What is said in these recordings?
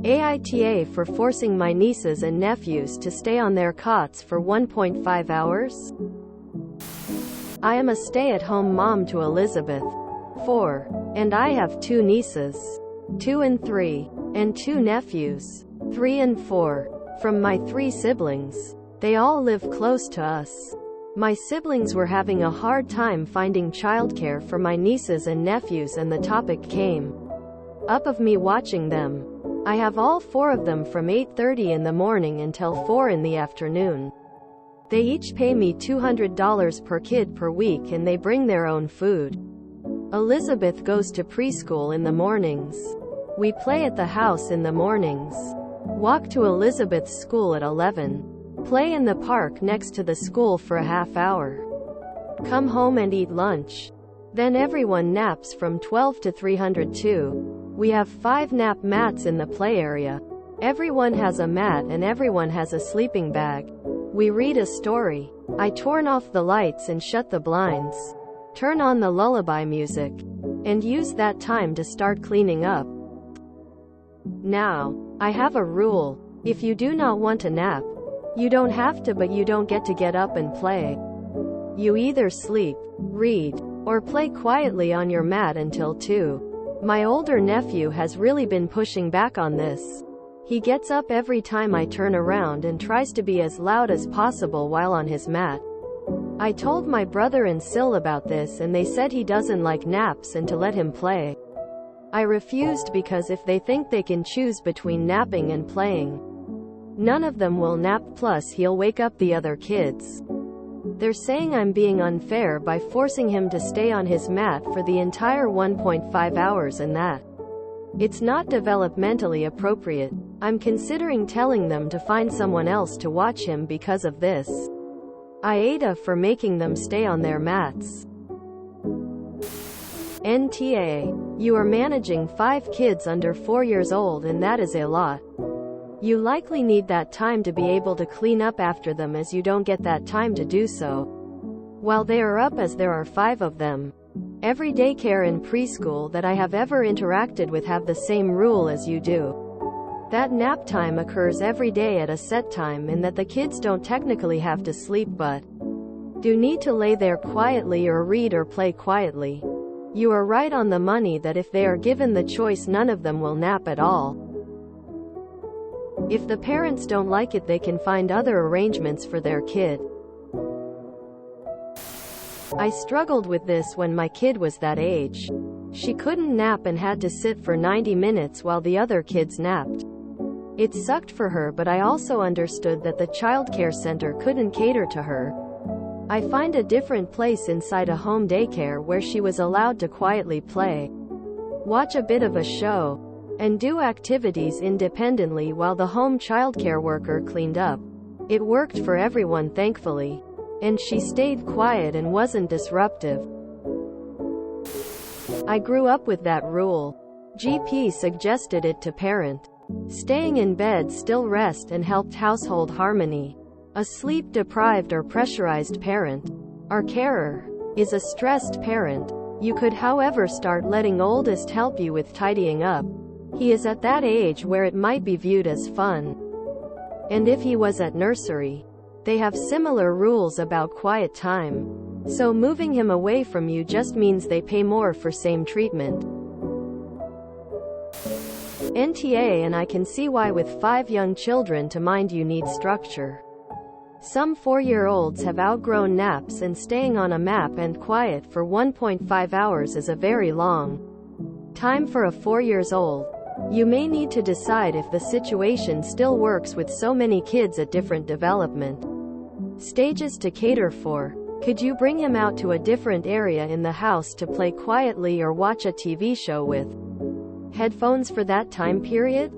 AITA for forcing my nieces and nephews to stay on their cots for 1.5 hours? I am a stay-at-home mom to Elizabeth, 4, and I have 2 nieces, 2 and 3, and 2 nephews, 3 and 4, from my 3 siblings. They all live close to us. My siblings were having a hard time finding childcare for my nieces and nephews, and the topic came up of me watching them. I have all 4 of them from 8:30 in the morning until 4 in the afternoon. They each pay me $200 per kid per week, and they bring their own food. Elizabeth goes to preschool in the mornings. We play at the house in the mornings. Walk to Elizabeth's school at 11. Play in the park next to the school for a half hour. Come home and eat lunch. Then everyone naps from 12 to 302. We have 5 nap mats in the play area. Everyone has a mat and everyone has a sleeping bag. We read a story. I turn off the lights and shut the blinds. Turn on the lullaby music. And use that time to start cleaning up. Now, I have a rule. If you do not want to nap, you don't have to, but you don't get up and play. You either sleep, read, or play quietly on your mat until 2. My older nephew has really been pushing back on this. He gets up every time I turn around and tries to be as loud as possible while on his mat. I told my brother and Sil about this, and they said he doesn't like naps and to let him play. I refused because if they think they can choose between napping and playing, none of them will nap, plus he'll wake up the other kids. They're saying I'm being unfair by forcing him to stay on his mat for the entire 1.5 hours, and that it's not developmentally appropriate. I'm considering telling them to find someone else to watch him because of this. AITA for making them stay on their mats. NTA. You are managing 5 kids under 4 years old, and that is a lot. You likely need that time to be able to clean up after them, as you don't get that time to do so while they are up, as there are 5 of them. Every daycare and preschool that I have ever interacted with have the same rule as you do. That nap time occurs every day at a set time, and that the kids don't technically have to sleep but do need to lay there quietly or read or play quietly. You are right on the money that if they are given the choice, none of them will nap at all. If the parents don't like it, they can find other arrangements for their kid. I struggled with this when my kid was that age. She couldn't nap and had to sit for 90 minutes while the other kids napped. It sucked for her, but I also understood that the childcare center couldn't cater to her. I find a different place inside a home daycare where she was allowed to quietly play, watch a bit of a show, and do activities independently while the home childcare worker cleaned up. It worked for everyone, thankfully. And she stayed quiet and wasn't disruptive. I grew up with that rule. GP suggested it to parent. Staying in bed still rest and helped household harmony. A sleep-deprived or pressurized parent, or carer, is a stressed parent. You could, however, start letting oldest help you with tidying up. He is at that age where it might be viewed as fun. And if he was at nursery, they have similar rules about quiet time. So moving him away from you just means they pay more for same treatment. NTA. And I can see why with 5 young children to mind you need structure. Some 4-year-olds have outgrown naps, and staying on a mat and quiet for 1.5 hours is a very long time for a 4-year-old. You may need to decide if the situation still works with so many kids at different development stages to cater for. Could you bring him out to a different area in the house to play quietly or watch a TV show with headphones for that time period?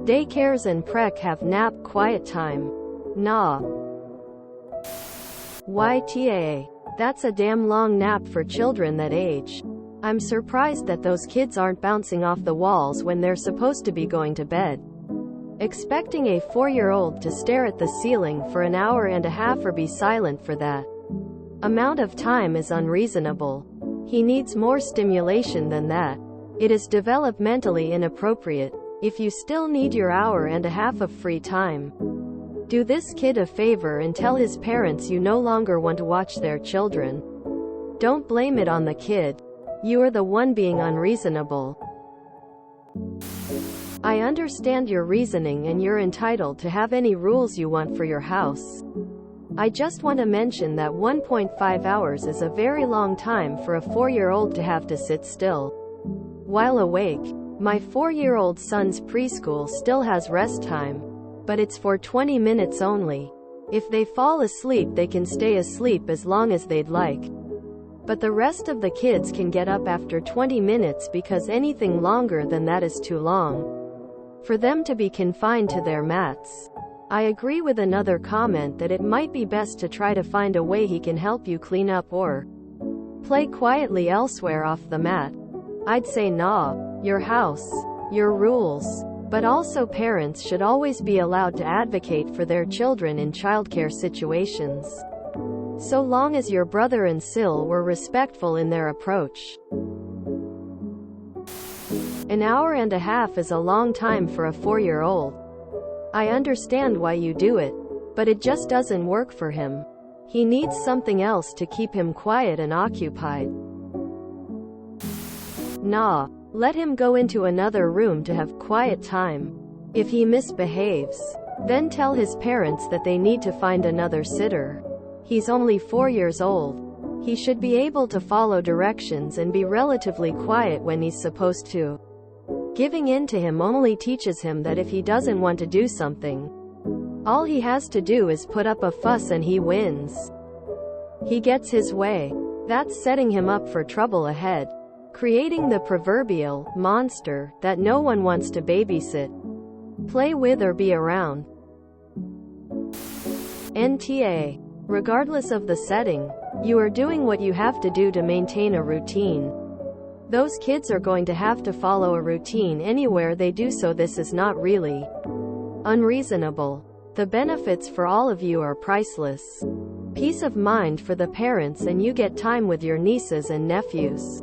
Daycares and prec have nap quiet time. Nah. YTA. That's a damn long nap for children that age. I'm surprised that those kids aren't bouncing off the walls when they're supposed to be going to bed. Expecting a 4-year-old to stare at the ceiling for an hour and a half or be silent for that amount of time is unreasonable. He needs more stimulation than that. It is developmentally inappropriate. If you still need your hour and a half of free time, do this kid a favor and tell his parents you no longer want to watch their children. Don't blame it on the kid. You are the one being unreasonable. I understand your reasoning and you're entitled to have any rules you want for your house. I just want to mention that 1.5 hours is a very long time for a 4-year-old to have to sit still while awake. My 4-year-old son's preschool still has rest time, but it's for 20 minutes only. If they fall asleep, they can stay asleep as long as they'd like. But the rest of the kids can get up after 20 minutes because anything longer than that is too long for them to be confined to their mats. I agree with another comment that it might be best to try to find a way he can help you clean up or play quietly elsewhere off the mat. I'd say nah, your house, your rules. But also parents should always be allowed to advocate for their children in childcare situations, so long as your brother and Sil were respectful in their approach. An hour and a half is a long time for a 4-year-old. I understand why you do it, but it just doesn't work for him. He needs something else to keep him quiet and occupied. Nah, let him go into another room to have quiet time. If he misbehaves, then tell his parents that they need to find another sitter. He's only 4 years old. He should be able to follow directions and be relatively quiet when he's supposed to. Giving in to him only teaches him that if he doesn't want to do something, all he has to do is put up a fuss and he wins. He gets his way. That's setting him up for trouble ahead, creating the proverbial monster that no one wants to babysit, play with, or be around. NTA. Regardless of the setting, you are doing what you have to do to maintain a routine. Those kids are going to have to follow a routine anywhere they do, so this is not really unreasonable. The benefits for all of you are priceless. Peace of mind for the parents, and you get time with your nieces and nephews.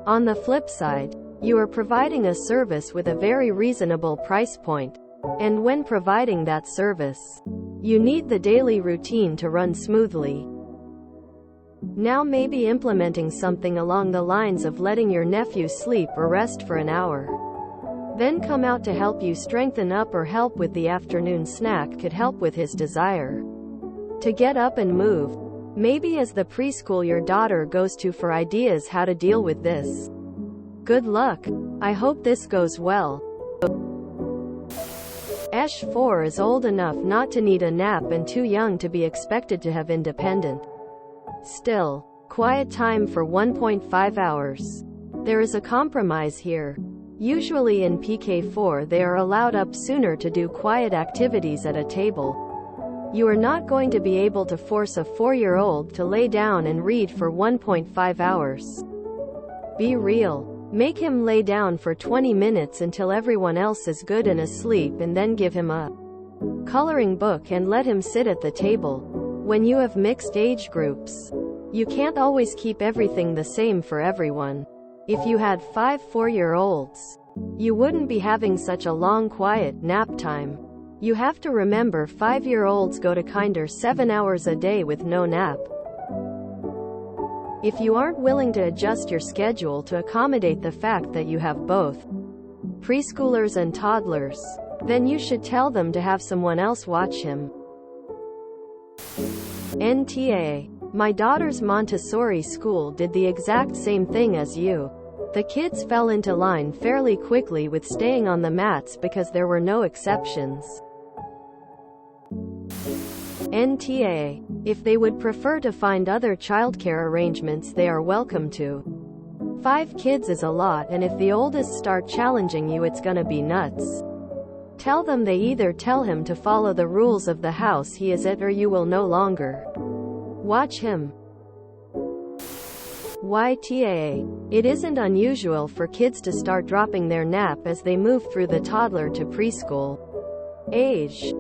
On the flip side, you are providing a service with a very reasonable price point, and when providing that service, you need the daily routine to run smoothly. Now maybe implementing something along the lines of letting your nephew sleep or rest for an hour, then come out to help you strengthen up or help with the afternoon snack could help with his desire to get up and move. Maybe as the preschool your daughter goes to for ideas how to deal with this. Good luck. I hope this goes well. Esh 4 is old enough not to need a nap and too young to be expected to have independent. Still, quiet time for 1.5 hours. There is a compromise here. Usually in PK4 they are allowed up sooner to do quiet activities at a table. You are not going to be able to force a 4-year-old to lay down and read for 1.5 hours. Be real. Make him lay down for 20 minutes until everyone else is good and asleep, and then give him a coloring book and let him sit at the table. When you have mixed age groups, you can't always keep everything the same for everyone. If you had 5 4-year-olds, you wouldn't be having such a long quiet nap time. You have to remember 5-year-olds go to kinder 7 hours a day with no nap. If you aren't willing to adjust your schedule to accommodate the fact that you have both preschoolers and toddlers, then you should tell them to have someone else watch him. NTA. My daughter's Montessori school did the exact same thing as you. The kids fell into line fairly quickly with staying on the mats because there were no exceptions. NTA. If they would prefer to find other childcare arrangements, they are welcome to. 5 kids is a lot, and if the oldest start challenging you, it's gonna be nuts. Tell them they either tell him to follow the rules of the house he is at, or you will no longer watch him. YTA. It isn't unusual for kids to start dropping their nap as they move through the toddler to preschool age.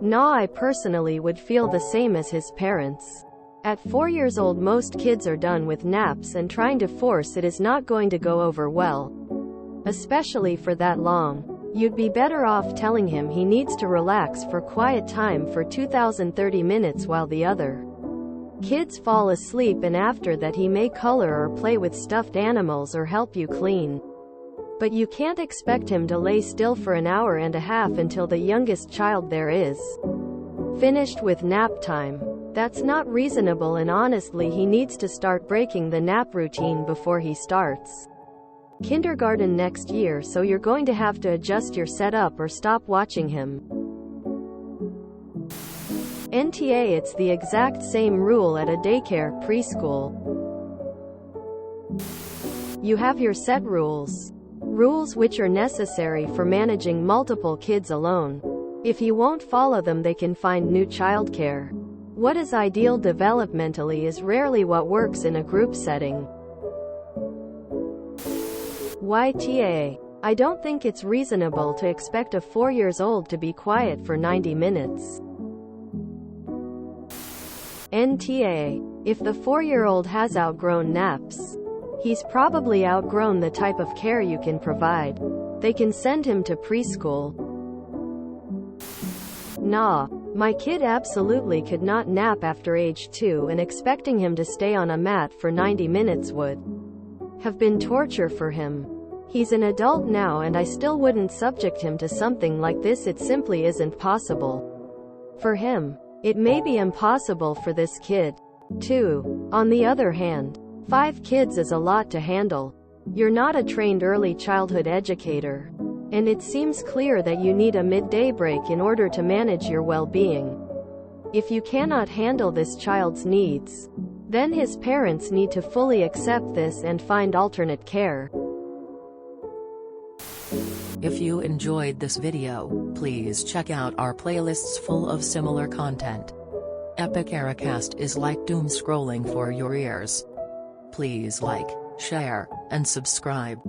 Nah, I personally would feel the same as his parents. At 4 years old, most kids are done with naps, and trying to force it is not going to go over well, especially for that long. You'd be better off telling him he needs to relax for quiet time for 2030 minutes while the other kids fall asleep, and after that he may color or play with stuffed animals or help you clean. But you can't expect him to lay still for an hour and a half until the youngest child there is finished with nap time. That's not reasonable, and honestly he needs to start breaking the nap routine before he starts kindergarten next year, so you're going to have to adjust your setup or stop watching him. NTA, it's the exact same rule at a daycare, preschool. You have your set rules. Rules which are necessary for managing multiple kids alone. If you won't follow them, they can find new childcare. What is ideal developmentally is rarely what works in a group setting. YTA. I don't think it's reasonable to expect a 4 years old to be quiet for 90 minutes. NTA. If the 4-year-old has outgrown naps, he's probably outgrown the type of care you can provide. They can send him to preschool. Nah. My kid absolutely could not nap after age 2, and expecting him to stay on a mat for 90 minutes would have been torture for him. He's an adult now, and I still wouldn't subject him to something like this. It simply isn't possible for him. It may be impossible for this kid, too. On the other hand, 5 kids is a lot to handle. You're not a trained early childhood educator, and it seems clear that you need a midday break in order to manage your well-being. If you cannot handle this child's needs, then his parents need to fully accept this and find alternate care. If you enjoyed this video, please check out our playlists full of similar content. AmITheAsshole is like doom scrolling for your ears. Please like, share, and subscribe.